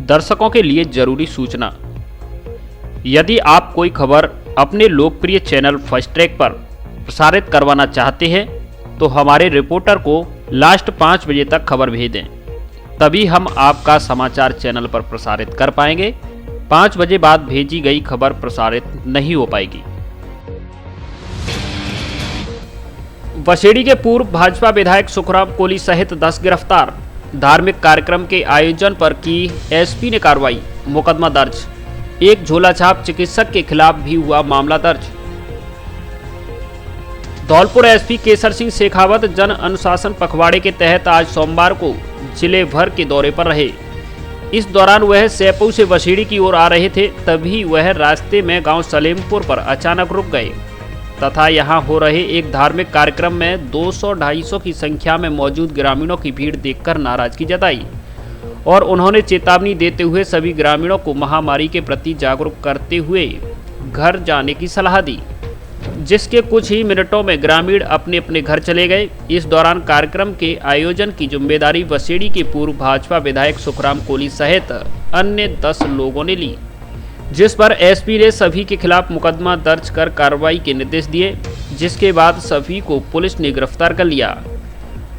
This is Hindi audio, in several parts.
दर्शकों के लिए जरूरी सूचना। यदि आप कोई खबर अपने लोकप्रिय चैनल फर्स्ट ट्रैक पर प्रसारित करवाना चाहते हैं तो हमारे रिपोर्टर को लास्ट 5 बजे तक खबर भेजें, तभी हम आपका समाचार चैनल पर प्रसारित कर पाएंगे। 5 बजे बाद भेजी गई खबर प्रसारित नहीं हो पाएगी। बसेड़ी के पूर्व भाजपा विधायक सुखराम कोली सहित 10 गिरफ्तार। धार्मिक कार्यक्रम के आयोजन पर की एसपी ने कार्रवाई, मुकदमा दर्ज। एक झोलाछाप चिकित्सक के खिलाफ भी हुआ मामला दर्ज। धौलपुर एसपी केसर सिंह शेखावत जन अनुशासन पखवाड़े के तहत आज सोमवार को जिले भर के दौरे पर रहे। इस दौरान वह सैपऊ से बसेड़ी की ओर आ रहे थे, तभी वह रास्ते में गांव सलेमपुर पर अचानक रुक गए तथा यहां हो रहे एक धार्मिक कार्यक्रम में 200-250 की संख्या में मौजूद ग्रामीणों की भीड़ देखकर नाराजगी जताई और उन्होंने चेतावनी देते हुए सभी ग्रामीणों को महामारी के प्रति जागरूक करते हुए घर जाने की सलाह दी, जिसके कुछ ही मिनटों में ग्रामीण अपने अपने घर चले गए। इस दौरान कार्यक्रम के आयोजन की जिम्मेदारी बसेड़ी के पूर्व भाजपा विधायक सुखराम कोली सहित अन्य 10 लोगों ने ली, जिस पर एसपी ने सभी के खिलाफ मुकदमा दर्ज कर कार्रवाई के निर्देश दिए, जिसके बाद सभी को पुलिस ने गिरफ्तार कर लिया।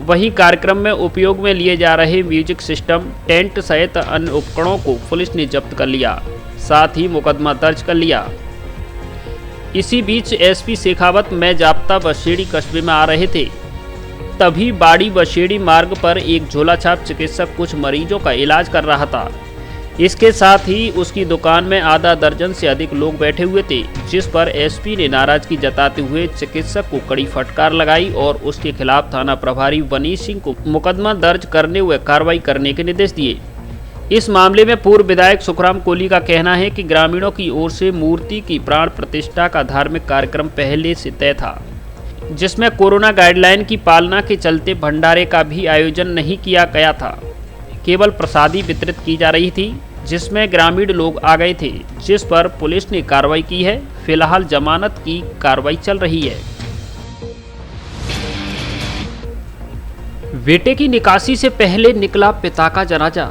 वहीं कार्यक्रम में उपयोग में लिए जा रहे म्यूजिक सिस्टम, टेंट सहित अन्य उपकरणों को पुलिस ने जब्त कर लिया, साथ ही मुकदमा दर्ज कर लिया। इसी बीच एसपी शेखावत में जाप्ता बसेड़ी कस्बे में आ रहे थे, तभी बाड़ी बसेड़ी मार्ग पर एक झोलाछाप चिकित्सक कुछ मरीजों का इलाज कर रहा था। इसके साथ ही उसकी दुकान में आधा दर्जन से अधिक लोग बैठे हुए थे, जिस पर एसपी ने नाराजगी जताते हुए चिकित्सक को कड़ी फटकार लगाई और उसके खिलाफ थाना प्रभारी वनीश सिंह को मुकदमा दर्ज करने व कार्रवाई करने के निर्देश दिए। इस मामले में पूर्व विधायक सुखराम कोली का कहना है कि ग्रामीणों की ओर से मूर्ति की प्राण प्रतिष्ठा का धार्मिक कार्यक्रम पहले से तय था, जिसमें कोरोना गाइडलाइन की पालना के चलते भंडारे का भी आयोजन नहीं किया गया था। केवल प्रसादी वितरित की जा रही थी, जिसमें ग्रामीण लोग आ गए थे, जिस पर पुलिस ने कार्रवाई की है। फिलहाल जमानत की कार्रवाई चल रही है। बेटे की निकासी से पहले निकला पिता का जनाजा।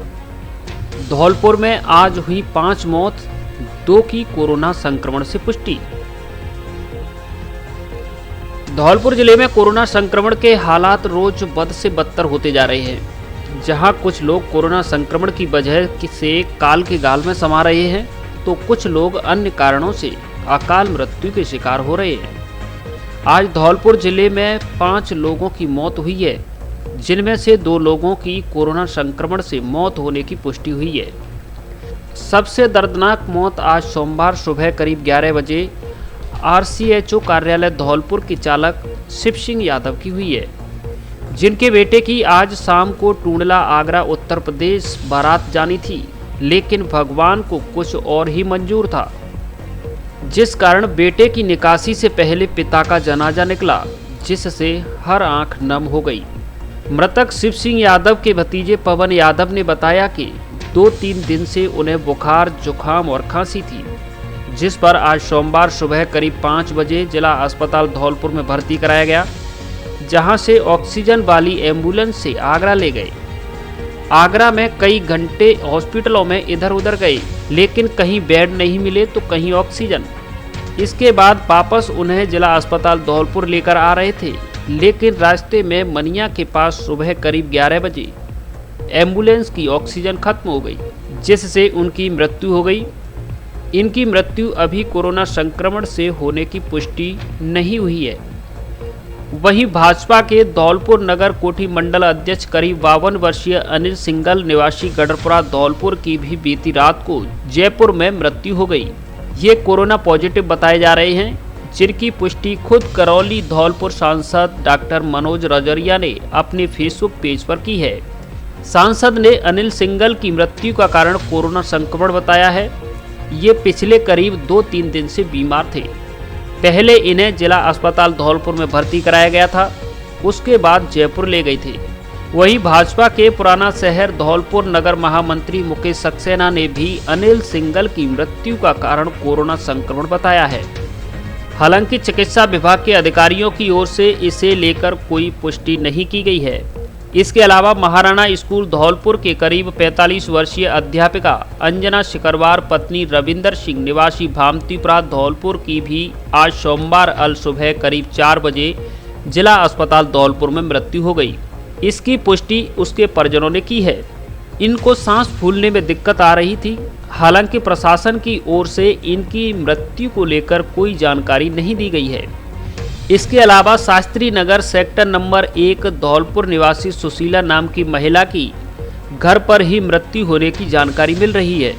धौलपुर में आज हुई 5 मौत, 2 की कोरोना संक्रमण से पुष्टि। धौलपुर जिले में कोरोना संक्रमण के हालात रोज बद से बदतर होते जा रहे हैं। जहां कुछ लोग कोरोना संक्रमण की वजह से काल के गाल में समा रहे हैं, तो कुछ लोग अन्य कारणों से अकाल मृत्यु के शिकार हो रहे हैं। आज धौलपुर जिले में 5 लोगों की मौत हुई है, जिनमें से 2 लोगों की कोरोना संक्रमण से मौत होने की पुष्टि हुई है। सबसे दर्दनाक मौत आज सोमवार सुबह करीब 11 बजे आरसीएचओ कार्यालय धौलपुर के चालक शिव सिंह यादव की हुई है, जिनके बेटे की आज शाम को टूंडला आगरा उत्तर प्रदेश बारात जानी थी, लेकिन भगवान को कुछ और ही मंजूर था, जिस कारण बेटे की निकासी से पहले पिता का जनाजा निकला, जिससे हर आंख नम हो गई। मृतक शिव सिंह यादव के भतीजे पवन यादव ने बताया कि 2-3 दिन से उन्हें बुखार, जुखाम और खांसी थी, जिस पर आज सोमवार सुबह करीब 5 बजे जिला अस्पताल धौलपुर में भर्ती कराया गया, जहां से ऑक्सीजन वाली एम्बुलेंस से आगरा ले गए। आगरा में कई घंटे हॉस्पिटलों में इधर उधर गए, लेकिन कहीं बेड नहीं मिले तो कहीं ऑक्सीजन। इसके बाद वापस उन्हें जिला अस्पताल धौलपुर लेकर आ रहे थे, लेकिन रास्ते में मनिया के पास सुबह करीब 11 बजे एम्बुलेंस की ऑक्सीजन खत्म हो गई, जिससे उनकी मृत्यु हो गई। इनकी मृत्यु अभी कोरोना संक्रमण से होने की पुष्टि नहीं हुई है। वहीं भाजपा के धौलपुर नगर कोठी मंडल अध्यक्ष करीब 52 वर्षीय अनिल सिंगल निवासी गढ़पुरा धौलपुर की भी बीती रात को जयपुर में मृत्यु हो गई। ये कोरोना पॉजिटिव बताए जा रहे हैं, जिनकी पुष्टि खुद करौली धौलपुर सांसद डॉक्टर मनोज रजौरिया ने अपने फेसबुक पेज पर की है। सांसद ने अनिल सिंगल की मृत्यु का कारण कोरोना संक्रमण बताया है। ये पिछले करीब 2-3 दिन से बीमार थे। पहले इन्हें जिला अस्पताल धौलपुर में भर्ती कराया गया था, उसके बाद जयपुर ले गए थे। वहीं भाजपा के पुराना शहर धौलपुर नगर महामंत्री मुकेश सक्सेना ने भी अनिल सिंगल की मृत्यु का कारण कोरोना संक्रमण बताया है। हालांकि चिकित्सा विभाग के अधिकारियों की ओर से इसे लेकर कोई पुष्टि नहीं की गई है। इसके अलावा महाराणा स्कूल धौलपुर के करीब 45 वर्षीय अध्यापिका अंजना शिकरवार पत्नी रविंदर सिंह निवासी भामतीपुरा धौलपुर की भी आज सोमवार अल सुबह करीब 4 बजे जिला अस्पताल धौलपुर में मृत्यु हो गई। इसकी पुष्टि उसके परिजनों ने की है। इनको सांस फूलने में दिक्कत आ रही थी। हालांकि प्रशासन की ओर से इनकी मृत्यु को लेकर कोई जानकारी नहीं दी गई है। इसके अलावा शास्त्री नगर सेक्टर नंबर 1 धौलपुर निवासी सुशीला नाम की महिला की घर पर ही मृत्यु होने की जानकारी मिल रही है।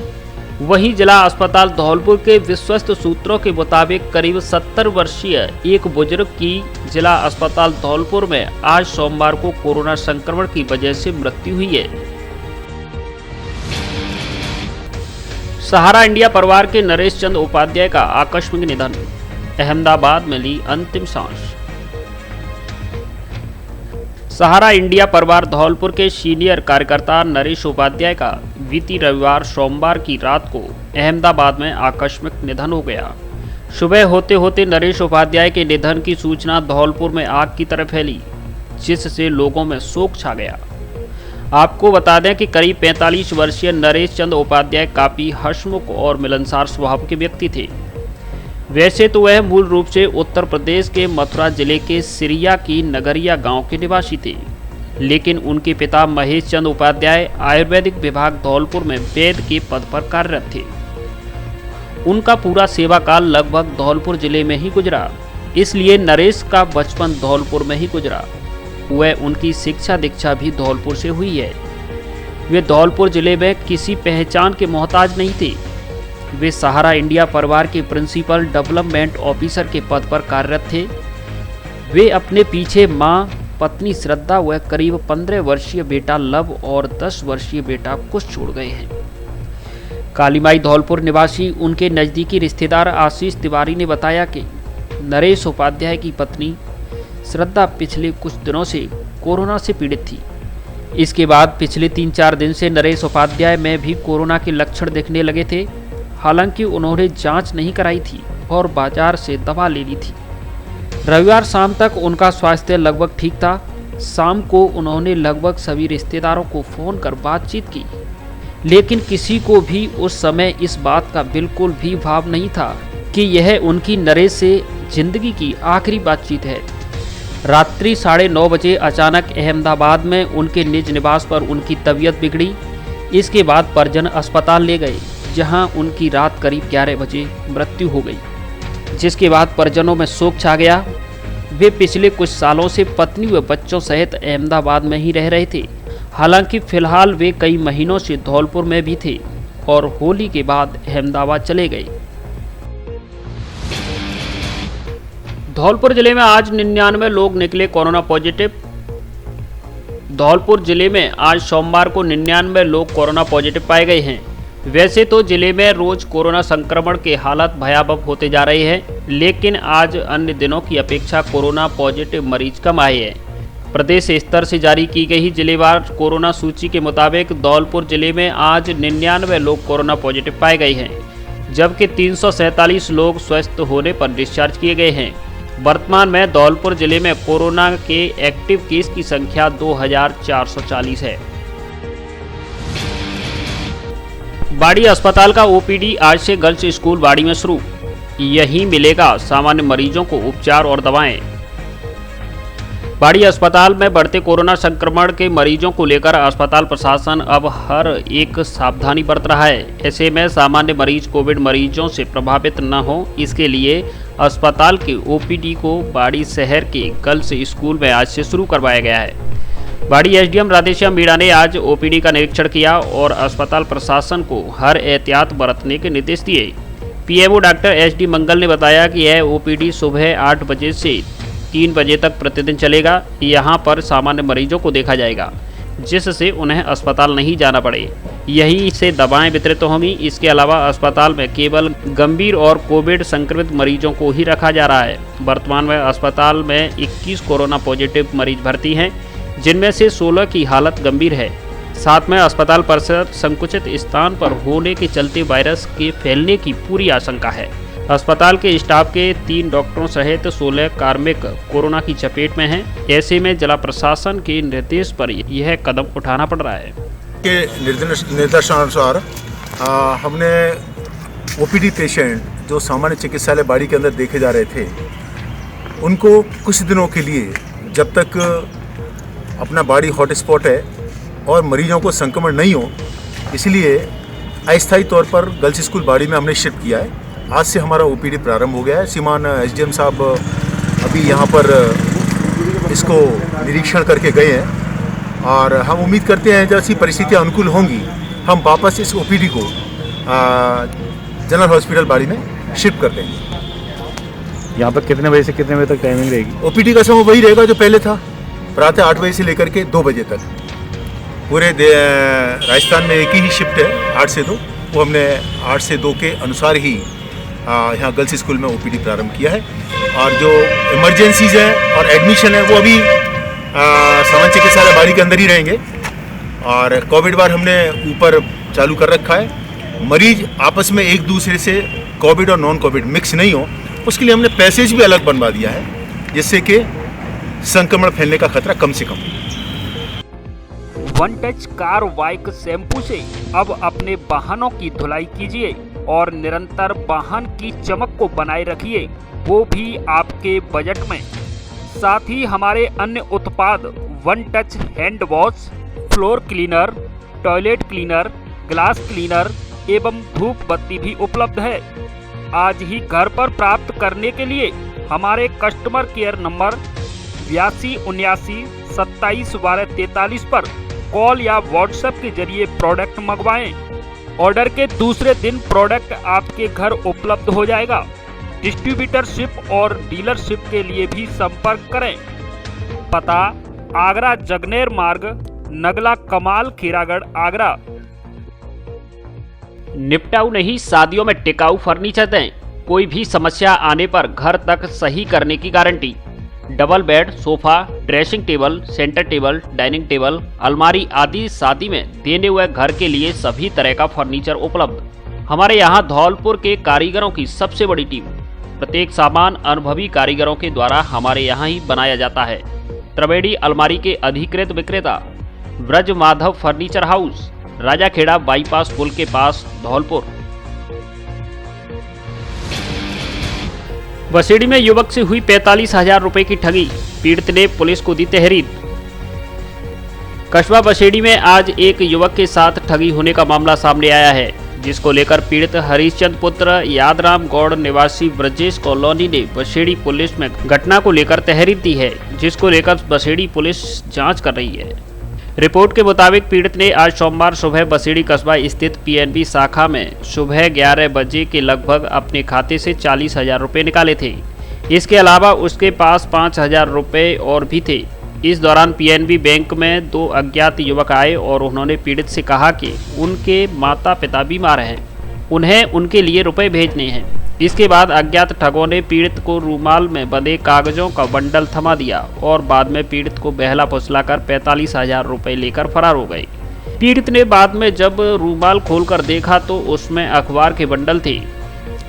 वहीं जिला अस्पताल धौलपुर के विश्वस्त सूत्रों के मुताबिक करीब 70 वर्षीय एक बुजुर्ग की जिला अस्पताल धौलपुर में आज सोमवार को कोरोना संक्रमण की वजह से मृत्यु हुई है। सहारा इंडिया परिवार के नरेश चंद उपाध्याय का आकस्मिक निधन, अहमदाबाद में ली अंतिम सांस। सहारा इंडिया परिवार धौलपुर के सीनियर कार्यकर्ता नरेश उपाध्याय का बीती रविवार सोमवार की रात को अहमदाबाद में आकस्मिक निधन हो गया। सुबह होते होते नरेश उपाध्याय के निधन की सूचना धौलपुर में आग की तरह फैली, जिससे लोगों में शोक छा गया। आपको बता दें कि करीब 45 वर्षीय नरेश चंद उपाध्याय काफ़ी हंसमुख और मिलनसार स्वभाव के व्यक्ति थे। वैसे तो वह मूल रूप से उत्तर प्रदेश के मथुरा जिले के सिरिया की नगरिया गांव के निवासी थे, लेकिन उनके पिता महेश चंद उपाध्याय आयुर्वेदिक विभाग धौलपुर में वैद्य के पद पर कार्यरत थे। उनका पूरा सेवा काल लगभग धौलपुर जिले में ही गुजरा, इसलिए नरेश का बचपन धौलपुर में ही गुजरा। वह उनकी शिक्षा दीक्षा भी धौलपुर से हुई है। वे धौलपुर जिले में किसी पहचान के मोहताज नहीं थे। वे सहारा इंडिया परिवार के प्रिंसिपल डेवलपमेंट ऑफिसर के पद पर कार्यरत थे। वे अपने पीछे मां, पत्नी श्रद्धा व करीब 15 वर्षीय बेटा लव और 10 वर्षीय बेटा कुश छोड़ गए हैं। कालीमाई धौलपुर निवासी उनके नज़दीकी रिश्तेदार आशीष तिवारी ने बताया कि नरेश उपाध्याय की पत्नी श्रद्धा पिछले कुछ दिनों से कोरोना से पीड़ित थी। इसके बाद पिछले 3-4 दिन से नरेश उपाध्याय में भी कोरोना के लक्षण दिखने लगे थे। हालांकि उन्होंने जांच नहीं कराई थी और बाजार से दवा ले ली थी। रविवार शाम तक उनका स्वास्थ्य लगभग ठीक था। शाम को उन्होंने लगभग सभी रिश्तेदारों को फ़ोन कर बातचीत की, लेकिन किसी को भी उस समय इस बात का बिल्कुल भी भाव नहीं था कि यह उनकी नरेश से जिंदगी की आखिरी बातचीत है। रात्रि 9:30 बजे अचानक अहमदाबाद में उनके निज निवास पर उनकी तबीयत बिगड़ी। इसके बाद परिजन अस्पताल ले गए, जहां उनकी रात करीब 11 बजे मृत्यु हो गई, जिसके बाद परिजनों में शोक छा गया। वे पिछले कुछ सालों से पत्नी व बच्चों सहित अहमदाबाद में ही रह रहे थे। हालांकि फिलहाल वे कई महीनों से धौलपुर में भी थे और होली के बाद अहमदाबाद चले गए। धौलपुर जिले में आज 99 लोग निकले कोरोना पॉजिटिव। धौलपुर जिले में आज सोमवार को 99 लोग कोरोना पॉजिटिव पाए गए हैं। वैसे तो जिले में रोज कोरोना संक्रमण के हालात भयावह होते जा रहे हैं, लेकिन आज अन्य दिनों की अपेक्षा कोरोना पॉजिटिव मरीज कम आए हैं। प्रदेश स्तर से जारी की गई जिलेवार कोरोना सूची के मुताबिक धौलपुर जिले में आज 99 लोग कोरोना पॉजिटिव पाए गए हैं, जबकि 347 लोग स्वस्थ होने पर डिस्चार्ज किए गए हैं। वर्तमान में धौलपुर जिले में कोरोना के एक्टिव केस की संख्या 2440 है। बाड़ी अस्पताल का ओपीडी आज से गर्ल्स स्कूल बाड़ी में शुरू। यहीं मिलेगा सामान्य मरीजों को उपचार और दवाएं। बाड़ी अस्पताल में बढ़ते कोरोना संक्रमण के मरीजों को लेकर अस्पताल प्रशासन अब हर एक सावधानी बरत रहा है। ऐसे में सामान्य मरीज कोविड मरीजों से प्रभावित न हो, इसके लिए अस्पताल के ओपीडी को बाड़ी शहर के गर्ल्स स्कूल में आज से शुरू करवाया गया है। बाड़ी एसडीएम राधेश्याम मीणा ने आज ओपीडी का निरीक्षण किया और अस्पताल प्रशासन को हर एहतियात बरतने के निर्देश दिए। पीएमओ डॉक्टर एसडी मंगल ने बताया कि यह ओपीडी सुबह 8 बजे से 3 बजे तक प्रतिदिन चलेगा। यहाँ पर सामान्य मरीजों को देखा जाएगा, जिससे उन्हें अस्पताल नहीं जाना पड़े। यहीं से दवाएं वितरित होंगी। इसके अलावा अस्पताल में केवल गंभीर और कोविड संक्रमित मरीजों को ही रखा जा रहा है। वर्तमान में अस्पताल में 21 कोरोना पॉजिटिव मरीज भर्ती हैं, जिनमें से 16 की हालत गंभीर है। साथ में अस्पताल परिसर संकुचित स्थान पर होने के चलते वायरस के फैलने की पूरी आशंका है। अस्पताल के स्टाफ के 3 डॉक्टरों सहित 16 कार्मिक कोरोना की चपेट में हैं। ऐसे में जिला प्रशासन के निर्देश पर यह कदम उठाना पड़ रहा है। के निर्देशानुसार हमने ओपीडी पेशेंट जो सामान्य चिकित्सालय बाड़ी के अंदर देखे जा रहे थे, उनको कुछ दिनों के लिए, जब तक अपना बाड़ी हॉटस्पॉट है और मरीजों को संक्रमण नहीं हो, इसलिए अस्थायी तौर पर गर्ल्स स्कूल बाड़ी में हमने शिफ्ट किया है। आज से हमारा ओपीडी प्रारंभ हो गया है। श्रीमान एसडीएम साहब अभी यहाँ पर इसको निरीक्षण करके गए हैं और हम उम्मीद करते हैं जैसी परिस्थितियाँ अनुकूल होंगी हम वापस इस ओपीडी को जनरल हॉस्पिटल बाड़ी में शिफ्ट कर देंगे। यहाँ पर कितने बजे से कितने बजे तक टाइमिंग रहेगी? ओपीडी का समय वही रहेगा जो पहले था, प्रातः 8 बजे से लेकर के 2 बजे तक। पूरे राजस्थान में एक ही शिफ्ट है 8 से 2, वो हमने 8 से 2 के अनुसार ही यहाँ गर्ल्स स्कूल में ओपीडी प्रारंभ किया है। और जो इमरजेंसीज हैं और एडमिशन है वो अभी सामान्य चिकित्सालय बाड़ी के अंदर ही रहेंगे। और कोविड बार हमने ऊपर चालू कर रखा है। मरीज आपस में एक दूसरे से कोविड और नॉन कोविड मिक्स नहीं हो, उसके लिए हमने पैसेज भी अलग बनवा दिया है, जिससे कि संक्रमण फैलने का खतरा कम से कम हो। One touch car bike shampoo से अब अपने वाहनों की धुलाई कीजिए और निरंतर वाहन की चमक को बनाए रखिए, वो भी आपके बजट में। साथ ही हमारे अन्य उत्पाद one touch hand wash, floor cleaner, toilet cleaner, glass cleaner एवं धूप बत्ती भी उपलब्ध है। आज ही घर पर प्राप्त करने के लिए हमारे कस्टमर केयर नंबर 82 79 27 12 43 पर कॉल या व्हाट्सएप के जरिए प्रोडक्ट मंगवाएं। ऑर्डर के दूसरे दिन प्रोडक्ट आपके घर उपलब्ध हो जाएगा। डिस्ट्रीब्यूटरशिप और डीलरशिप के लिए भी संपर्क करें। पता आगरा जगनेर मार्ग, नगला कमाल, खीरागढ़, आगरा। निपटाऊ नहीं, शादियों में टिकाऊ फर्नीचर दें। कोई भी समस्या आने पर घर तक सही करने की guarantee. Double bed, sofa, dressing table, centre table, dining table, अलमारी आदि शादी में देने हुए घर के लिए सभी तरह का फर्नीचर उपलब्ध। हमारे यहाँ धौलपुर के कारीगरों की सबसे बड़ी टीम। प्रत्येक सामान अनुभवी कारीगरों के द्वारा हमारे यहाँ ही बनाया जाता है। त्रिवेणी अलमारी के अधिकृत विक्रेता Braj Madhav furniture house, Rajakhera bypass पुल के पास, धौलपुर। बसेड़ी में युवक से हुई 45,000 रुपए की ठगी, पीड़ित ने पुलिस को दी तहरीर। कस्बा बसेड़ी में आज एक युवक के साथ ठगी होने का मामला सामने आया है, जिसको लेकर पीड़ित हरिश्चंद पुत्र यादराम गौड़ निवासी ब्रजेश कॉलोनी ने बसेड़ी पुलिस में घटना को लेकर तहरीर दी है, जिसको लेकर बसेड़ी पुलिस जांच कर रही है। रिपोर्ट के मुताबिक पीड़ित ने आज सोमवार सुबह बसेड़ी कस्बा स्थित पीएनबी शाखा में सुबह 11 बजे के लगभग अपने खाते से 40,000 रुपये निकाले थे। इसके अलावा उसके पास 5,000 रुपये और भी थे। इस दौरान पीएनबी बैंक में 2 अज्ञात युवक आए और उन्होंने पीड़ित से कहा कि उनके माता पिता बीमार हैं, उन्हें उनके लिए रुपए भेजने हैं। इसके बाद अज्ञात ठगों ने पीड़ित को रूमाल में बंधे कागजों का बंडल थमा दिया और बाद में पीड़ित को बहला फुसलाकर 45,000 रुपये लेकर फरार हो गए। पीड़ित ने बाद में जब रूमाल खोलकर देखा तो उसमें अखबार के बंडल थे,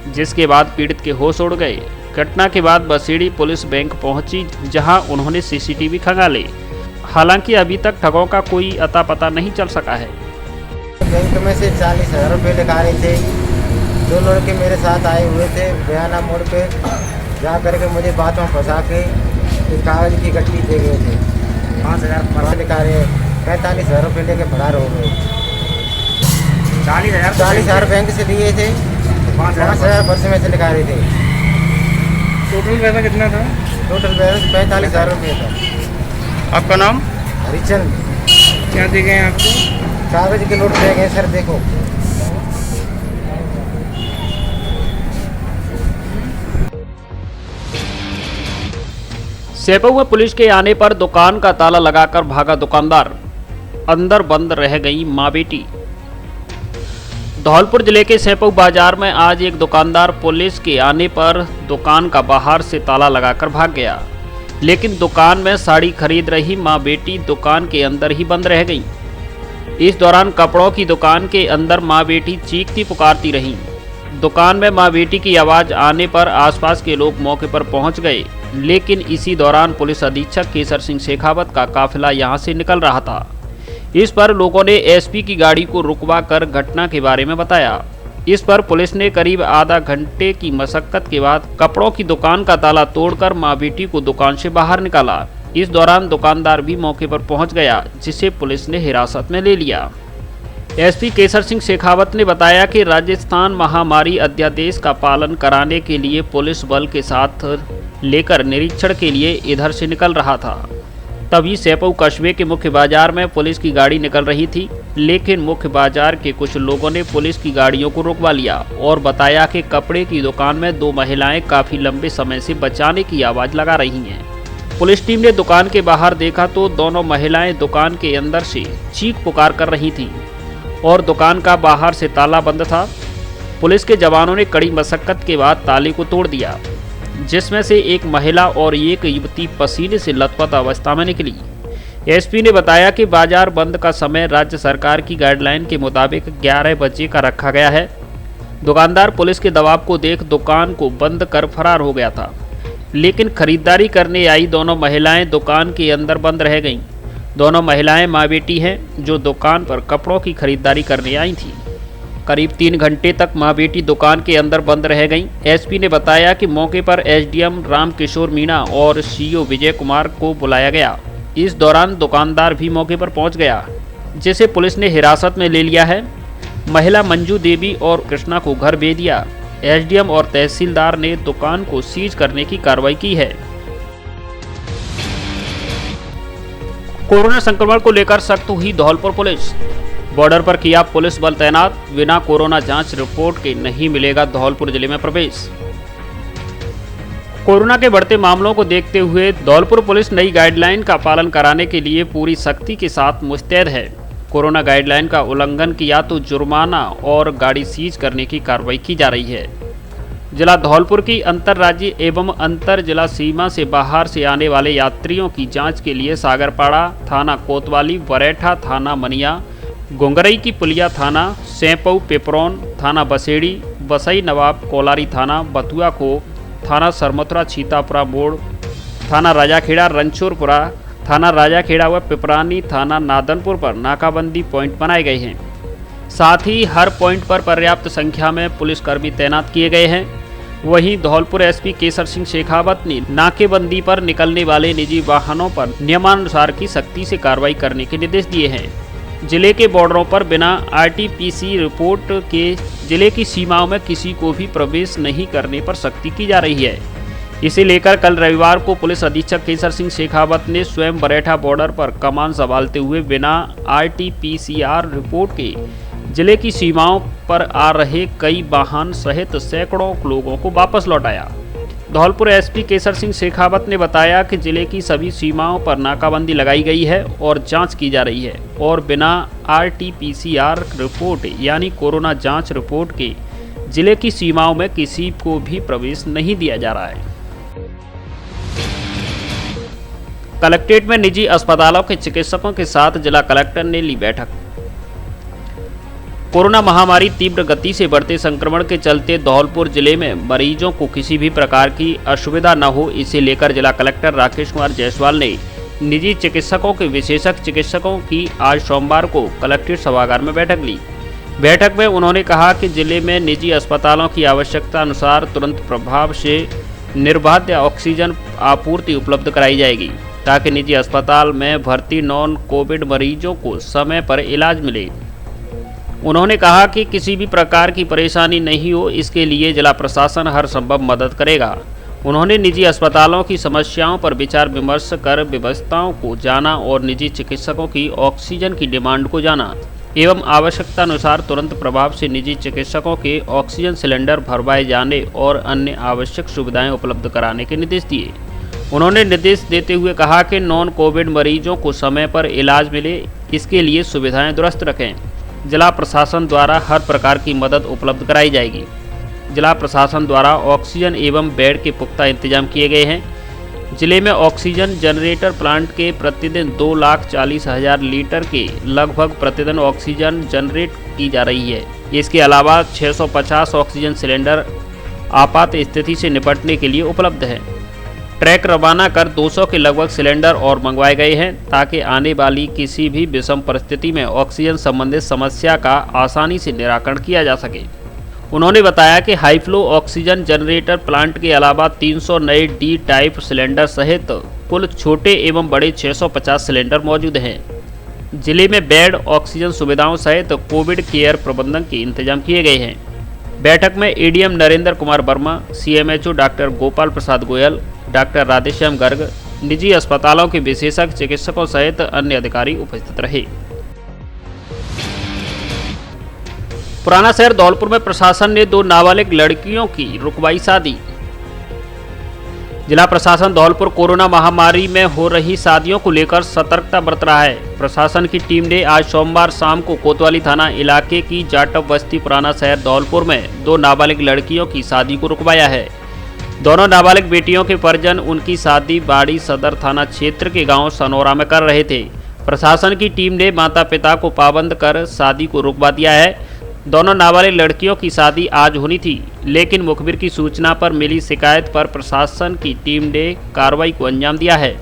जिसके बाद पीड़ित के होश उड़ गए। घटना के बाद बसेड़ी पुलिस बैंक पहुंची, जहां उन्होंने सीसीटीवी खंगाले। हालांकि अभी तक ठगों का कोई अता पता नहीं चल सका है। बैंक में से 40,000 रुपये निकाल रहे थे। 2 लड़के मेरे साथ आए हुए थे। बयाना मोड़ पे जा करके मुझे बातों में फंसा के एक कागज की गट्टी दे गए थे। 5,000 फरार निकाले, 45,000 रुपये लेके फरार हो गए। 40,000 बैंक से दिए थे, 5,000 पर्स में से निकाले थे। टोटल पैसा कितना था? टोटल बैलेंस 45,000 रुपये था। आपका नाम? हरिचंद। क्या दे गए आपको? कागज के नोट दे गए सर। देखो सेपऊ में पुलिस के आने पर दुकान का ताला लगाकर भागा दुकानदार, अंदर बंद रह गई मां बेटी। धौलपुर जिले के सेपऊ बाजार में आज एक दुकानदार पुलिस के आने पर दुकान का बाहर से ताला लगाकर भाग गया, लेकिन दुकान में साड़ी खरीद रही मां बेटी दुकान के अंदर ही बंद रह गई। इस दौरान कपड़ों की दुकान के अंदर मां बेटी चीखती पुकारती रहीं। दुकान में मां बेटी की आवाज आने पर आसपास के लोग मौके पर पहुंच गए, लेकिन इसी दौरान पुलिस अधीक्षक केसर सिंह शेखावत का काफिला यहां से निकल रहा था। इस पर लोगों ने एसपी की गाड़ी को रुकवा कर घटना के बारे में बताया। इस पर पुलिस ने करीब आधा घंटे की मशक्कत के बाद कपड़ों की दुकान का ताला तोड़कर मां बेटी को दुकान से बाहर निकाला। इस दौरान दुकानदार भी मौके पर पहुंच गया, जिसे पुलिस ने हिरासत में ले लिया। एसपी केसर सिंह शेखावत ने बताया कि राजस्थान महामारी अध्यादेश का पालन कराने के लिए पुलिस बल के साथ लेकर निरीक्षण के लिए इधर से निकल रहा था। तभी सैपऊ कस्बे के मुख्य बाजार में पुलिस की गाड़ी निकल रही थी, लेकिन मुख्य बाजार के कुछ लोगों ने पुलिस की गाड़ियों को रुकवा लिया और बताया कि कपड़े की दुकान में दो महिलाएं काफी लंबे समय से बचाने की आवाज लगा रही हैं। पुलिस टीम ने दुकान के बाहर देखा तो दोनों महिलाएं दुकान के अंदर से चीख पुकार कर रही थीं और दुकान का बाहर से ताला बंद था। पुलिस के जवानों ने कड़ी मशक्कत के बाद ताले को तोड़ दिया, जिसमें से एक महिला और एक युवती पसीने से लथपथ अवस्था में निकली। एसपी ने बताया कि बाजार बंद का समय राज्य सरकार की गाइडलाइन के मुताबिक 11 बजे का रखा गया है। दुकानदार पुलिस के दबाव को देख दुकान को बंद कर फरार हो गया था, लेकिन खरीदारी करने आई दोनों महिलाएं दुकान के अंदर बंद रह गईं। दोनों महिलाएं मां बेटी हैं जो दुकान पर कपड़ों की खरीदारी करने आई थीं। करीब 3 घंटे तक मां बेटी दुकान के अंदर बंद रह गईं। एसपी ने बताया कि मौके पर एसडीएम रामकिशोर मीणा और सीओ विजय कुमार को बुलाया गया। इस दौरान दुकानदार भी मौके पर पहुंच गया, जिसे पुलिस ने हिरासत में ले लिया है। महिला मंजू देवी और कृष्णा को घर भेज दिया। एसडीएम और तहसीलदार ने दुकान को सीज करने की कार्रवाई की है। कोरोना संक्रमण को लेकर सख्त हुई धौलपुर पुलिस। बॉर्डर पर किया पुलिस बल तैनात, बिना कोरोना जांच रिपोर्ट के नहीं मिलेगा धौलपुर जिले में प्रवेश। कोरोना के बढ़ते मामलों को देखते हुए धौलपुर पुलिस नई गाइडलाइन का पालन कराने के लिए पूरी सख्ती के साथ मुस्तैद है। कोरोना गाइडलाइन का उल्लंघन किया तो जुर्माना और गाड़ी सीज करने की कार्रवाई की जा रही है। जिला धौलपुर की अंतर्राज्यीय एवं अंतर जिला सीमा से बाहर से आने वाले यात्रियों की जांच के लिए सागरपाड़ा थाना कोतवाली, बरेठा थाना मनिया, गोंगरई की पुलिया थाना, सैपऊ पिपरौन थाना बसेड़ी, बसई नवाब कोलारी थाना, बथुआ को थाना सरमथुरा, छीतापुरा मोड़ थाना राजाखेड़ा, रणछोरपुरा थाना राजाखेड़ा व पिपरानी थाना नादनपुर पर नाकाबंदी पॉइंट बनाए गए हैं। साथ ही हर पॉइंट पर पर्याप्त संख्या में पुलिसकर्मी तैनात किए गए हैं। वहीं धौलपुर एसपी केसर सिंह शेखावत ने नाकेबंदी पर निकलने वाले निजी वाहनों पर नियमानुसार की सख्ती से कार्रवाई करने के निर्देश दिए हैं। जिले के बॉर्डरों पर बिना आरटीपीसी रिपोर्ट के जिले की सीमाओं में किसी को भी प्रवेश नहीं करने पर सख्ती की जा रही है। इसे लेकर कल रविवार को पुलिस अधीक्षक केसर सिंह शेखावत ने स्वयं बरेठा बॉर्डर पर कमान संभालते हुए बिना आरटीपीसीआर रिपोर्ट के जिले की सीमाओं पर आ रहे कई वाहन सहित सैकड़ों लोगों को वापस लौटाया। धौलपुर एसपी केसर सिंह शेखावत ने बताया कि जिले की सभी सीमाओं पर नाकाबंदी लगाई गई है और जांच की जा रही है और बिना आरटीपीसीआर रिपोर्ट यानी कोरोना जांच रिपोर्ट के जिले की सीमाओं में किसी को भी प्रवेश नहीं दिया जा रहा है। कलेक्ट्रेट में निजी अस्पतालों के चिकित्सकों के साथ जिला कलेक्टर ने ली बैठक। कोरोना महामारी तीव्र गति से बढ़ते संक्रमण के चलते धौलपुर जिले में मरीजों को किसी भी प्रकार की असुविधा न हो, इसे लेकर जिला कलेक्टर राकेश कुमार जायसवाल ने निजी चिकित्सकों के विशेषज्ञ चिकित्सकों की आज सोमवार को कलेक्ट्रेट सभागार में बैठक ली। बैठक में उन्होंने कहा कि जिले में निजी अस्पतालों की आवश्यकता अनुसार तुरंत प्रभाव से निर्बाध ऑक्सीजन आपूर्ति उपलब्ध कराई जाएगी, ताकि निजी अस्पताल में भर्ती नॉन कोविड मरीजों को समय पर इलाज मिले। उन्होंने कहा कि किसी भी प्रकार की परेशानी नहीं हो, इसके लिए जिला प्रशासन हर संभव मदद करेगा। उन्होंने निजी अस्पतालों की समस्याओं पर विचार विमर्श कर व्यवस्थाओं को जाना और निजी चिकित्सकों की ऑक्सीजन की डिमांड को जाना एवं आवश्यकता अनुसार तुरंत प्रभाव से निजी चिकित्सकों के ऑक्सीजन सिलेंडर भरवाए जाने और अन्य आवश्यक सुविधाएं उपलब्ध कराने के निर्देश दिए। उन्होंने निर्देश देते हुए कहा कि नॉन कोविड मरीजों को समय पर इलाज मिले, इसके लिए सुविधाएं दुरुस्त रखें। जिला प्रशासन द्वारा हर प्रकार की मदद उपलब्ध कराई जाएगी। जिला प्रशासन द्वारा ऑक्सीजन एवं बेड के पुख्ता इंतजाम किए गए हैं। जिले में ऑक्सीजन जनरेटर प्लांट के प्रतिदिन 2,40,000 लीटर के लगभग प्रतिदिन ऑक्सीजन जनरेट की जा रही है। इसके अलावा 650 ऑक्सीजन सिलेंडर आपात स्थिति से निपटने के लिए उपलब्ध है। ट्रैक रवाना कर 200 के लगभग सिलेंडर और मंगवाए गए हैं ताकि आने वाली किसी भी विषम परिस्थिति में ऑक्सीजन संबंधित समस्या का आसानी से निराकरण किया जा सके। उन्होंने बताया कि high flow oxygen generator plant के अलावा 300 नए डी टाइप सिलेंडर सहित कुल छोटे एवं बड़े 650 सिलेंडर मौजूद हैं। जिले में बेड, ऑक्सीजन सुविधाओं सहित कोविड केयर प्रबंधन के इंतजाम किए गए हैं। बैठक में ADM Narendra Kumar Verma, CMHO doctor Gopal Prasad Goyal, doctor Radheshyam Garg, निजी अस्पतालों के विशेषज्ञ चिकित्सकों सहित अन्य अधिकारी उपस्थित रहे। पुराना शहर धौलपुर में प्रशासन ने 2 नाबालिग लड़कियों की रुकवाई शादी। जिला प्रशासन धौलपुर कोरोना महामारी में हो रही शादियों को लेकर सतर्कता बरत रहा है। प्रशासन की टीम ने आज सोमवार शाम को कोतवाली थाना इलाके की जाटव बस्ती पुराना शहर धौलपुर में 2 नाबालिग लड़कियों की शादी को रुकवाया है। दोनों नाबालिग बेटियों के परिजन उनकी शादी बाड़ी सदर थाना क्षेत्र के गांव सनौरा में कर रहे थे। प्रशासन की टीम ने माता पिता को पाबंद कर शादी को रुकवा दिया है। दोनों नाबालिग लड़कियों की शादी आज होनी थी, लेकिन मुखबिर की सूचना पर मिली शिकायत पर प्रशासन की टीम ने कार्रवाई को अंजाम दिया है।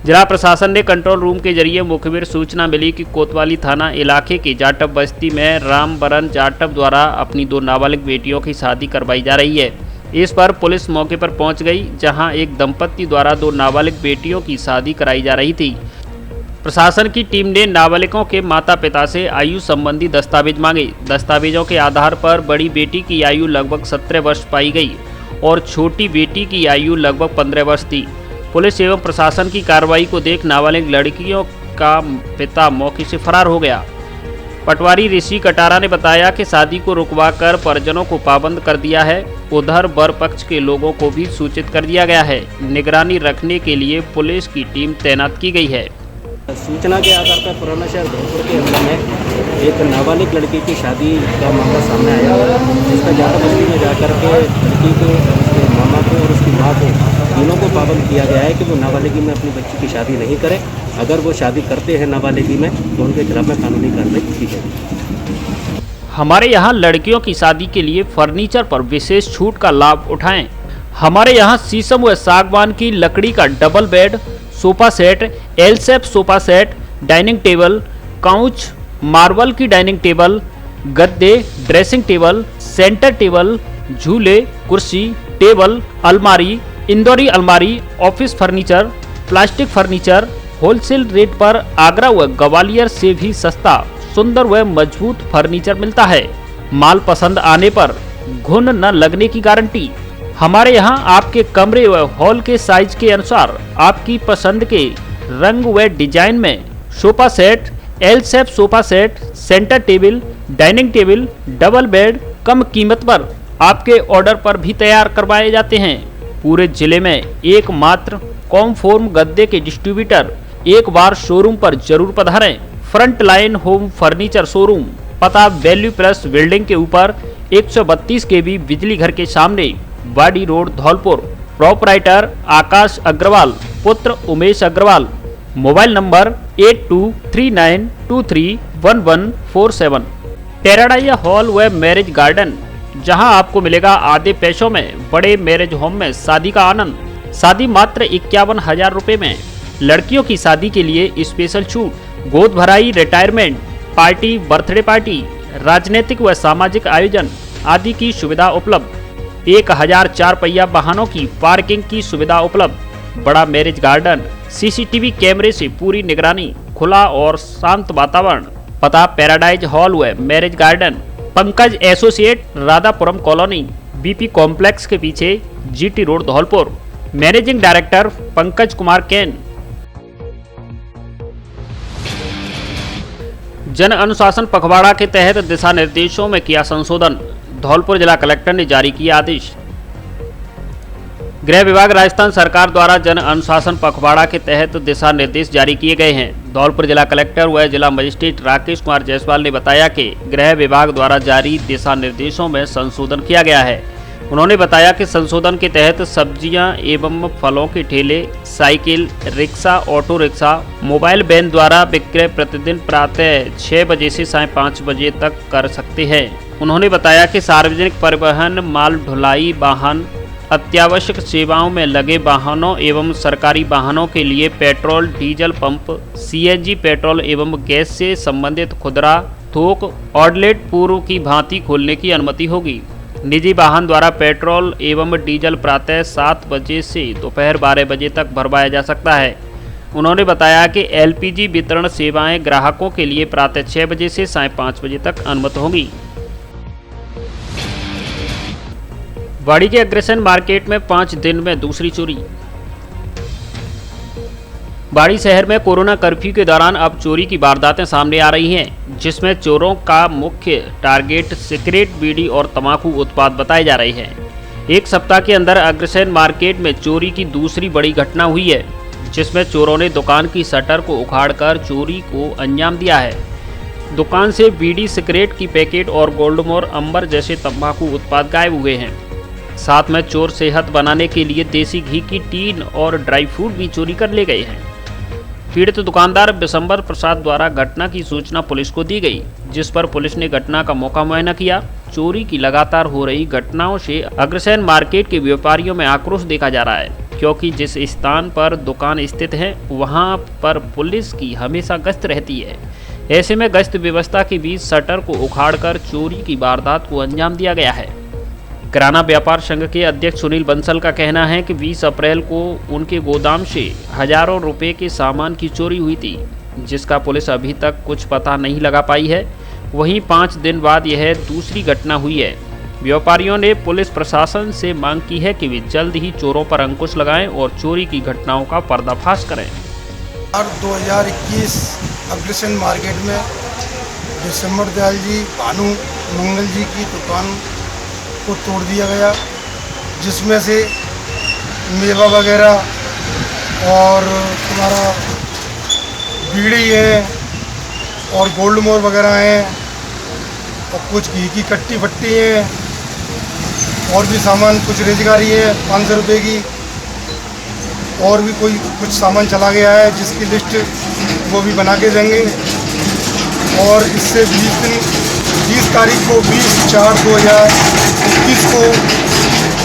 जिला प्रशासन ने कंट्रोल रूम के जरिए मुखबिर सूचना मिली कि कोतवाली थाना इलाके की जाटव बस्ती में रामबरन जाटव द्वारा अपनी 2 नाबालिग बेटियों की शादी करवाई जा रही है। इस पर पुलिस मौके पर पहुंच गई, जहां एक दंपत्ति द्वारा 2 नाबालिग बेटियों की शादी कराई जा रही थी। प्रशासन की टीम ने नाबालिगों के माता पिता से आयु संबंधी दस्तावेज मांगे। दस्तावेजों के आधार पर बड़ी बेटी की आयु लगभग 17 वर्ष पाई गई और छोटी बेटी की आयु लगभग 15 वर्ष थी। पुलिस एवं प्रशासन की कार्रवाई को देख नाबालिग लड़कियों का पिता मौके से फरार हो गया। पटवारी ऋषि कटारा ने बताया कि शादी को रुकवाकर परिजनों को पाबंद कर दिया है। उधर वर पक्ष के लोगों को भी सूचित कर दिया गया है। निगरानी रखने के लिए पुलिस की टीम तैनात की गई है। सूचना के आधार पर पुराना शहर धौलपुर के अंदर में एक नाबालिग लड़की की शादी का मामला सामने आया, जिसका जाटव बस्ती में जाकर के लड़की को, उसके मामा को और उसकी माँ को तीनों को पाबंद किया गया है कि वो नाबालिगी में अपनी बच्ची की शादी नहीं करें। अगर वो शादी करते हैं नाबालिगी में तो उनके खिलाफ में कानूनी कार्रवाई की जाएगी। हमारे यहाँ लड़कियों की शादी के लिए फर्नीचर पर विशेष छूट का लाभ उठाएं। हमारे यहाँ शीशम व सागवान की लकड़ी का double bed, sofa set, L shape sofa set, dining table, couch, marble की डाइनिंग टेबल, गद्दे, ड्रेसिंग टेबल, सेंटर टेबल, झूले, कुर्सी, टेबल, अलमारी, इंदौरी अलमारी, office furniture, plastic furniture wholesale rate पर आगरा व ग्वालियर से भी सस्ता, सुंदर व मजबूत फर्नीचर मिलता है। माल पसंद आने पर घुन न लगने की गारंटी। हमारे यहाँ आपके कमरे व हॉल के साइज के अनुसार आपकी पसंद के रंग व डिजाइन में sofa set, L shape sofa set, centre table, dining table, double bed कम कीमत पर आपके ऑर्डर पर भी तैयार करवाए जाते हैं। पूरे जिले में एकमात्र कॉमफॉर्म गद्दे के डिस्ट्रीब्यूटर। एक बार शोरूम पर जरूर पधारें। Front line home furniture showroom, पता वैल्यू प्लस बिल्डिंग के ऊपर 132 केवी बिजली घर के सामने, वाडी रोड धौलपुर। प्रोपराइटर आकाश अग्रवाल, पुत्र Umesh Agarwal. Mobile number 8239231147। Paradise hall व मैरिज गार्डन, जहां आपको मिलेगा आधे पैसों में बड़े मैरिज होम में शादी का आनंद। शादी मात्र 51,000 रुपये में। लड़कियों की शादी के लिए स्पेशल छूट, गोद भराई, रिटायरमेंट पार्टी, बर्थडे पार्टी, राजनीतिक व सामाजिक आयोजन आदि की सुविधा उपलब्ध। 1000 4 पहिया वाहनों की पार्किंग की सुविधा उपलब्ध। बड़ा मैरिज गार्डन, सीसीटीवी कैमरे से पूरी निगरानी, खुला और शांत वातावरण। पता पैराडाइज हॉल व marriage garden, Pankaj associate, Radhapuram colony, BP complex के पीछे, GT road Dholpur. Managing director Pankaj Kumar can. जन अनुशासन पखवाड़ा के तहत दिशा निर्देशों में किया संशोधन, धौलपुर जिला कलेक्टर ने जारी किया आदेश। गृह विभाग राजस्थान सरकार द्वारा जन अनुशासन पखवाड़ा के तहत दिशा निर्देश जारी किए गए हैं। धौलपुर जिला कलेक्टर व जिला मजिस्ट्रेट राकेश कुमार जायसवाल ने बताया कि गृह विभाग द्वारा जारी दिशा निर्देशों में संशोधन किया गया है। उन्होंने बताया कि संशोधन के तहत सब्जियां एवं फलों के ठेले, cycle, rickshaw, auto rickshaw, mobile van द्वारा विक्रय प्रतिदिन प्रातः 6 बजे से सायं 5 बजे तक कर सकते हैं। उन्होंने बताया कि सार्वजनिक परिवहन, माल ढुलाई वाहन, अत्यावश्यक सेवाओं में लगे वाहनों एवं सरकारी वाहनों के लिए petrol, diesel pump, CNG petrol एवं गैस से संबंधित खुदरा थोक आउटलेट पूर्व की भांति खोलने की अनुमति होगी। निजी वाहन द्वारा पेट्रोल एवं डीजल प्रातः 7 बजे से दोपहर 12 बजे तक भरवाया जा सकता है। उन्होंने बताया कि एलपीजी वितरण सेवाएं ग्राहकों के लिए प्रातः 6 बजे से सायं 5 बजे तक अनुमत होंगी। वाड़ी के अग्रसेन मार्केट में 5 दिन में दूसरी चोरी। वाड़ी शहर में कोरोना कर्फ्यू के दौरान अब चोरी की वारदातें सामने आ रही हैं, जिसमें चोरों का मुख्य टारगेट सिगरेट, बीड़ी और तंबाकू उत्पाद बताए जा रहे हैं। एक सप्ताह के अंदर अग्रसेन मार्केट में चोरी की दूसरी बड़ी घटना हुई है, जिसमें चोरों ने दुकान की शटर को उखाड़कर चोरी को अंजाम दिया है। दुकान से बीड़ी, सिगरेट की पैकेट और गोल्डमोर, अंबर जैसे तंबाकू उत्पाद गायब हुए हैं। साथ में चोर सेहत बनाने के लिए देसी घी की टीन और ड्राई फ्रूट भी चोरी कर ले गए हैं। पीड़ित दुकानदार बिशंबर प्रसाद द्वारा घटना की सूचना पुलिस को दी गई, जिस पर पुलिस ने घटना का मौका मुआयना किया। चोरी की लगातार हो रही घटनाओं से अग्रसेन मार्केट के व्यापारियों में आक्रोश देखा जा रहा है, क्योंकि जिस स्थान पर दुकान स्थित है वहां पर पुलिस की हमेशा गश्त रहती है। ऐसे में गश्त व्यवस्था के बीच शटर को उखाड़कर चोरी की वारदात को अंजाम दिया गया है। किराना व्यापार संघ के अध्यक्ष सुनील बंसल का कहना है कि 20 अप्रैल को उनके गोदाम से हजारों रुपए के सामान की चोरी हुई थी, जिसका पुलिस अभी तक कुछ पता नहीं लगा पाई है। वहीं 5 दिन बाद यह दूसरी घटना हुई है। व्यापारियों ने पुलिस प्रशासन से मांग की है कि वे जल्द ही चोरों पर अंकुश लगाएं और चोरी की घटनाओं का पर्दाफाश करें। 2021 अग्रसेन मार्केट में बिशंबर दयाल जी, भानु मंगल जी की दुकान को तोड़ दिया गया, जिसमें से मेवा वगैरह और तुम्हारा बीड़ी है और गोल्ड मोर वगैरह हैं और कुछ घी की कट्टी फट्टी हैं और भी सामान, कुछ रेजगारी है 500 रुपये की, और भी कोई कुछ सामान चला गया है जिसकी लिस्ट वो भी बना के देंगे। और इससे 20 तारीख को 20/4/2021 को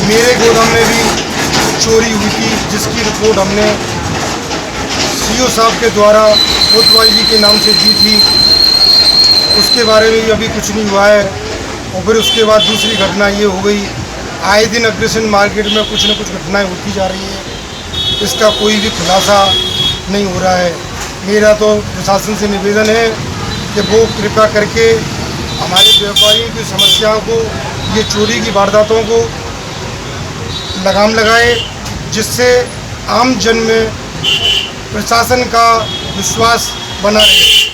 मेरे गोदाम में भी चोरी हुई थी, जिसकी रिपोर्ट हमने सीओ साहब के द्वारा कोतवाली जी के नाम से दी थी। उसके बारे में भी अभी कुछ नहीं हुआ है। और फिर उसके बाद दूसरी घटना ये हो गई। आए दिन अग्रसेन मार्केट में कुछ न कुछ घटनाएं होती जा रही हैं, इसका कोई भी खुलासा नहीं हो रहा है। मेरा तो प्रशासन से निवेदन है कि वो कृपया करके हमारे व्यापारियों की समस्याओं को, ये चोरी की वारदातों को लगाम लगाए, जिससे आम जन में प्रशासन का विश्वास बना रहे।